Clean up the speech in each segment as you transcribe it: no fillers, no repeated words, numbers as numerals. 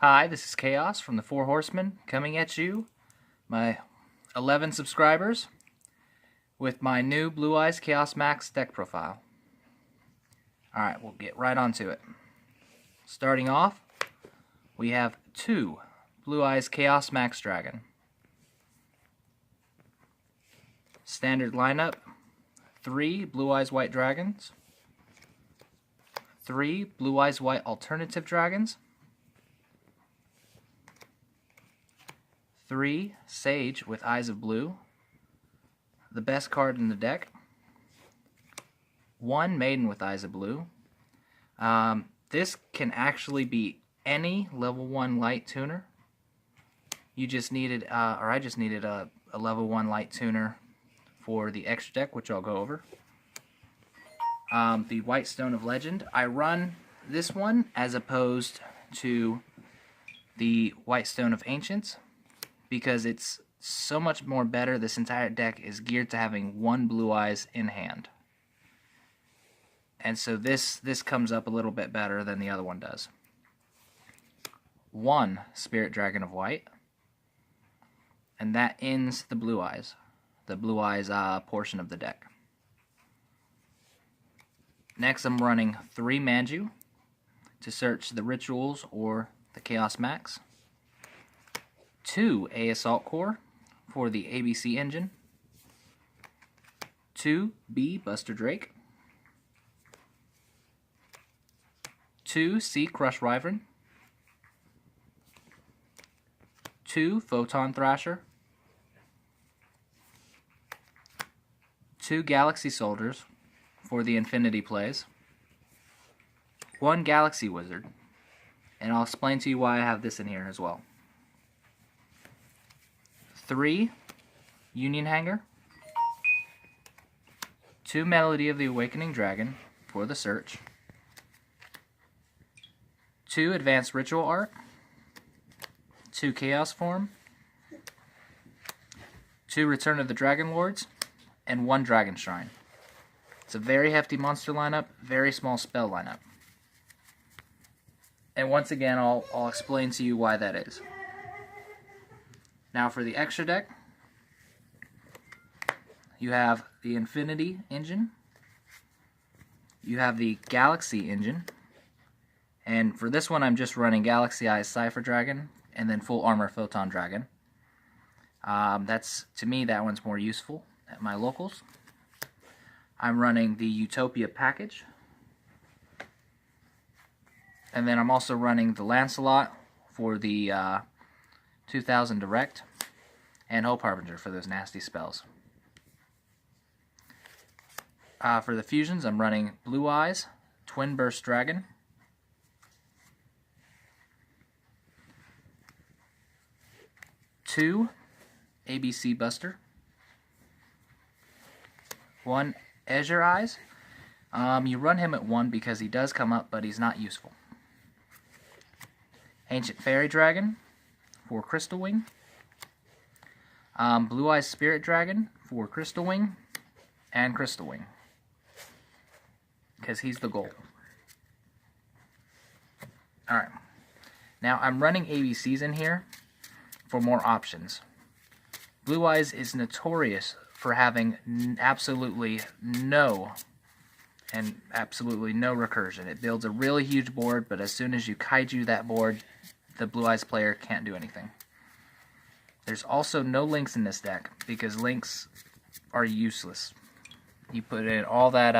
Hi, this is Chaos from the Four Horsemen coming at you, my 11 subscribers, with my new Blue Eyes Chaos Max deck profile. Alright, we'll get right onto it. Starting off, we have 2 Blue Eyes Chaos Max Dragon. Standard lineup, 3 Blue Eyes White Dragons, 3 Blue Eyes White Alternative Dragons, 3 Sage with Eyes of Blue, the best card in the deck, 1 Maiden with Eyes of Blue. This can actually be any level 1 light tuner. You just needed, or I just needed a level 1 light tuner for the extra deck, which I'll go over. The White Stone of Legend. I run this one as opposed to the White Stone of Ancients, because it's so much more better. This entire deck is geared to having 1 Blue Eyes in hand. And so this comes up a little bit better than the other one does. 1 Spirit Dragon of White. And that ends the Blue Eyes. The Blue Eyes portion of the deck. Next I'm running 3 Manju to search the Rituals or the Chaos Max. 2 A Assault Core for the ABC engine. 2 B Buster Drake. 2 C Crush Wyvern. 2 Photon Thrasher. 2 Galaxy Soldiers for the Infinity plays. 1 Galaxy Wizard. And I'll explain to you why I have this in here as well. 3 Union Hanger. 2 Melody of the Awakening Dragon for the search. 2 Advanced Ritual Art. 2 Chaos Form. 2 Return of the Dragon Lords. And 1 Dragon Shrine. It's a very hefty monster lineup, very small spell lineup. And once again, I'll explain to you why that is. Now for the extra deck, you have the Infinity engine, you have the Galaxy engine, and for this one I'm just running Galaxy Eyes Cypher Dragon and then Full Armor Photon Dragon. To me, that one's more useful at my locals. I'm running the Utopia package, and then I'm also running the Lancelot for the 2000 Direct, and Hope Harbinger for those nasty spells. For the fusions, I'm running Blue Eyes, Twin Burst Dragon, two ABC Buster, 1 Azure Eyes. You run him at 1 because he does come up, but he's not useful. Ancient Fairy Dragon for Crystal Wing. Blue Eyes Spirit Dragon for Crystal Wing and Crystal Wing, because he's the goal. Alright, now I'm running ABCs in here for more options. Blue Eyes is notorious for having absolutely no recursion. It builds a really huge board, but as soon as you kaiju that board, the Blue Eyes player can't do anything. There's also no links in this deck, because links are useless. You put in all that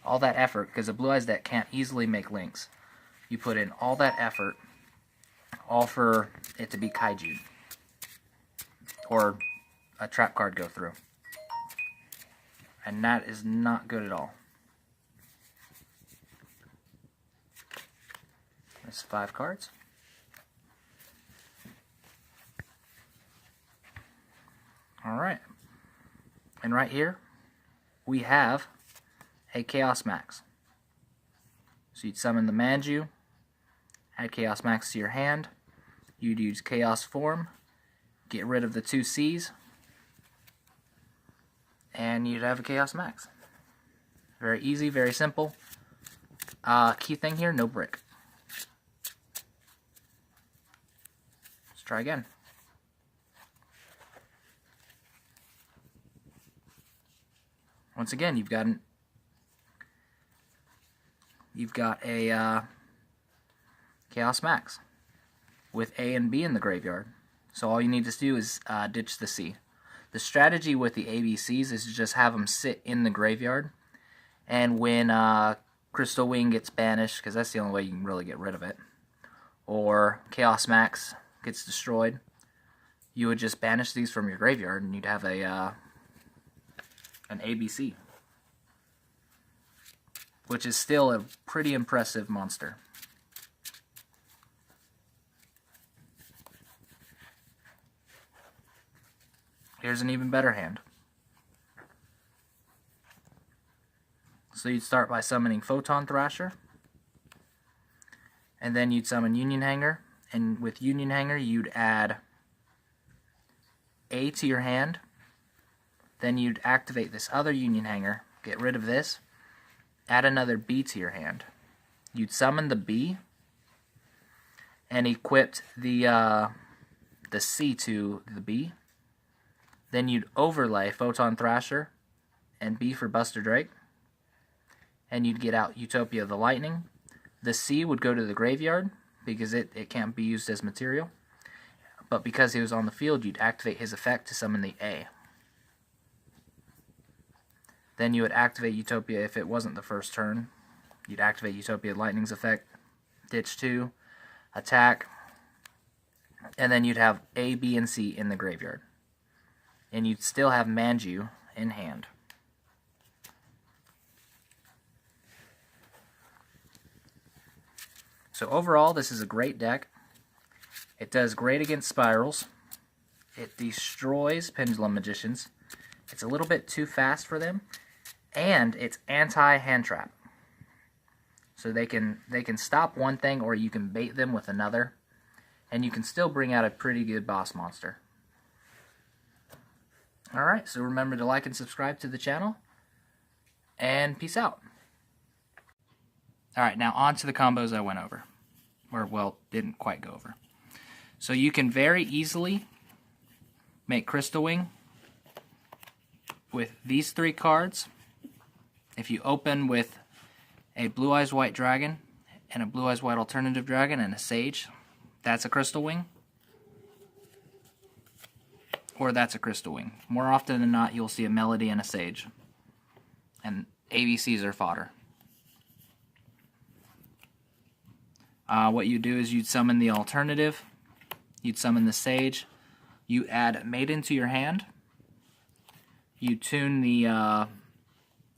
effort, because a Blue Eyes deck can't easily make links. You put in all that effort, all for it to be kaiju'd, or a trap card go through. And that is not good at all. There's 5 cards. Alright. And right here, we have a Chaos Max. So you'd summon the Manju, add Chaos Max to your hand, you'd use Chaos Form, get rid of the 2 C's, and you'd have a Chaos Max. Very easy, very simple. Key thing here, no brick. try again. Once again, you've got a Chaos Max with A and B in the graveyard. So all you need to do is ditch the C. The strategy with the ABCs is to just have them sit in the graveyard, and when Crystal Wing gets banished, because that's the only way you can really get rid of it, or Chaos Max gets destroyed, you would just banish these from your graveyard and you'd have an ABC, which is still a pretty impressive monster. Here's an even better hand. So you'd start by summoning Photon Thrasher, and then you'd summon Union Hanger, and with Union Hanger you'd add A to your hand, then you'd activate this other Union Hanger, get rid of this, add another B to your hand. You'd summon the B and equipped the C to the B. Then you'd overlay Photon Thrasher and B for Buster Drake, and you'd get out Utopia the Lightning. The C would go to the graveyard because it can't be used as material, but because he was on the field, you'd activate his effect to summon the A. Then you would activate Utopia if it wasn't the first turn. You'd activate Utopia Lightning's effect, ditch 2, attack, and then you'd have A, B, and C in the graveyard. And you'd still have Manju in hand. So overall, this is a great deck. It does great against spirals. It destroys Pendulum Magicians. It's a little bit too fast for them. And it's anti-hand trap. So they can stop one thing, or you can bait them with another. And you can still bring out a pretty good boss monster. Alright, so remember to like and subscribe to the channel. And peace out. Alright, now on to the combos I went over. Or, well, didn't quite go over. So you can very easily make Crystal Wing with these 3 cards. If you open with a Blue Eyes White Dragon and a Blue Eyes White Alternative Dragon and a Sage, that's a Crystal Wing. Or that's a Crystal Wing. More often than not, you'll see a Melody and a Sage. And ABCs are fodder. What you do is you'd summon the Alternative, you'd summon the Sage, you add Maiden to your hand, you tune the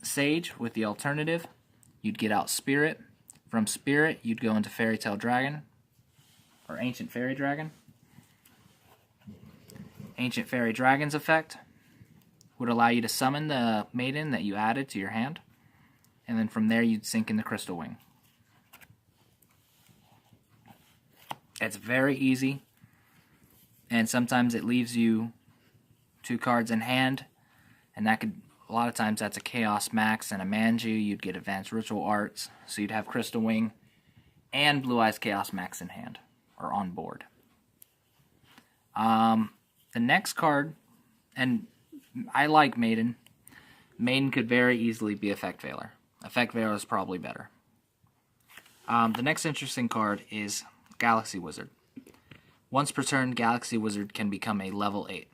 Sage with the Alternative, you'd get out Spirit. From Spirit, you'd go into Fairy Tale Dragon, or Ancient Fairy Dragon. Ancient Fairy Dragon's effect would allow you to summon the Maiden that you added to your hand, and then from there you'd sink in the Crystal Wing. It's very easy, and sometimes it leaves you 2 cards in hand, and that could, a lot of times that's a Chaos Max and a Manju. You'd get Advanced Ritual Arts, so you'd have Crystal Wing and Blue Eyes Chaos Max in hand, or on board. The next card, and I like Maiden. Maiden could very easily be Effect Veiler. Effect Veiler is probably better. The next interesting card is Galaxy Wizard. Once per turn, Galaxy Wizard can become a level 8.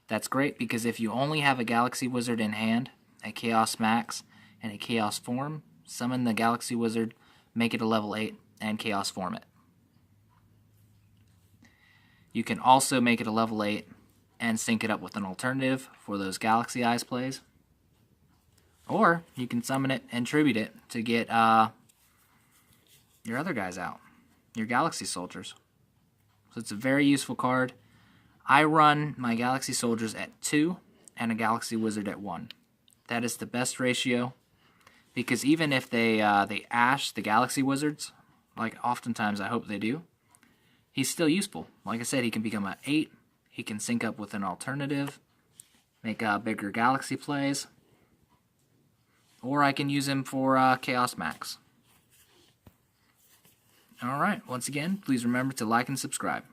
That's great because if you only have a Galaxy Wizard in hand, a Chaos Max, and a Chaos Form, summon the Galaxy Wizard, make it a level 8, and Chaos Form it. You can also make it a level 8 and sync it up with an alternative for those Galaxy Eyes plays. Or you can summon it and tribute it to get your other guys out, your Galaxy Soldiers. So it's a very useful card. I run my Galaxy Soldiers at 2 and a Galaxy Wizard at 1. That is the best ratio, because even if they ash the Galaxy Wizards, like oftentimes I hope they do, he's still useful. Like I said, he can become an 8, he can sync up with an alternative, make bigger Galaxy plays, or I can use him for Chaos Max. Alright, once again, please remember to like and subscribe.